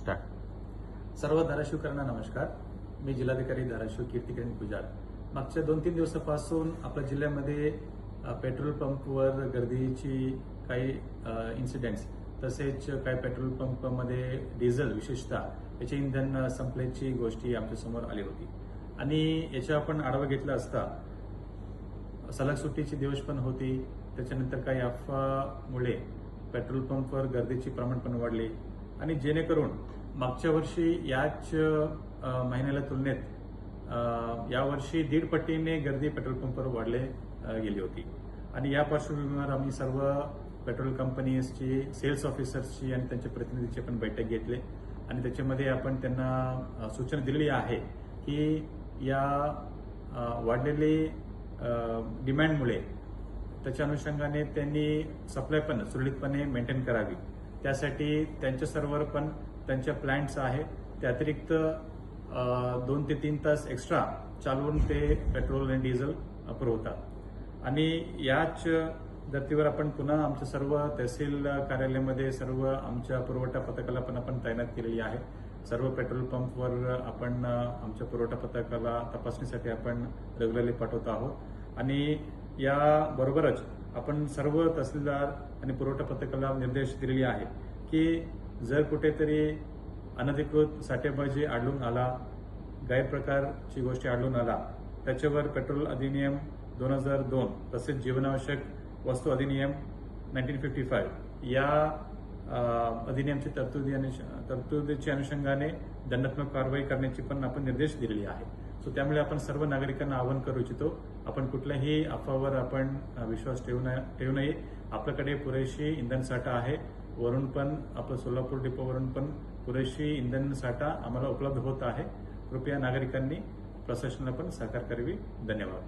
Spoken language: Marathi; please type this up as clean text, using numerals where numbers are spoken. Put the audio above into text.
स्टार्ट. सर्व धाराशिवकरांना नमस्कार. मी जिल्हाधिकारी धाराशिव कीर्तिकिरण पुजारी. मागच्या 2-3 दिवसापासून आपल्या जिल्ह्यामध्ये पेट्रोल पंपवर गर्दीची काही इन्सिडेंट्स तसेच काही पेट्रोल पंपमध्ये डिझेल विशेषतः याचे इंधन संपल्याची गोष्टी आमच्यासमोर आली होती आणि याचा आपण आढावा घेतला असता सलग सुट्टीचे दिवस पण होती. त्याच्यानंतर काही अफवामुळे पेट्रोल पंपवर गर्दीचे प्रमाण पण वाढले आणि जेणेकरून मागच्या वर्षी याच महिन्याला तुलनेत यावर्षी 1.5 पटीने गर्दी पेट्रोल पंपवर वाढले गेली होती आणि या पार्श्वभूमीवर आम्ही सर्व पेट्रोल कंपनीजची सेल्स ऑफिसर्सची आणि त्यांच्या प्रतिनिधीची पण बैठक घेतली आणि त्याच्यामध्ये आपण त्यांना सूचना दिलेली आहे की या वाढलेली डिमांडमुळे त्याच्या अनुषंगाने त्यांनी सप्लाय पण सुरळीतपणे मेंटेन करावी. त्यासाठी त्यांच्या सर्व्हर पण त्यांच्या प्लांट्स आहे त्या अतिरिक्त 2 ते 3 तास एक्स्ट्रा चालवून ते पेट्रोल आणि डिझेल पुरवतात आणि याच धर्तीवर आपण पुन्हा आमच्या सर्व तहसील कार्यालयामध्ये सर्व आमच्या पुरवठा पथकाला पण आपण तैनात केलेली आहे. सर्व पेट्रोल पंपवर आपण आमच्या पुरवठा पथकाला तपासणीसाठी आपण रेग्युलरली पाठवत आहोत आणि याबरोबरच आपण सर्व तहसीलदार आणि पुरवठा पथकाला निर्देश दिलेले आहे की जर कुठेतरी अनधिकृत साठेबाजी आढळून आला, गैरप्रकारची गोष्टी आढळून आला, त्याच्यावर पेट्रोल अधिनियम 2002 तसेच जीवनावश्यक वस्तू अधिनियम 1955 या अधिनियमची तरतुदीच्या अनुषंगाने दंडात्मक कारवाई करण्याची पण आपण निर्देश दिलेले आहे. सो त्यामुळे आपण सर्व नागरिकांना आवाहन करू इच्छितो आपण कुठल्याही अफवावर आपण विश्वास ठेवू नये. आपल्याकडे पुरेशी इंधन साठा आहे. वरून पण आपलं सोलापूर डिपोवरून पण पुरेशी इंधन साठा आम्हाला उपलब्ध होत आहे. कृपया नागरिकांनी प्रशासनाला पण सहकार्य करावे. धन्यवाद.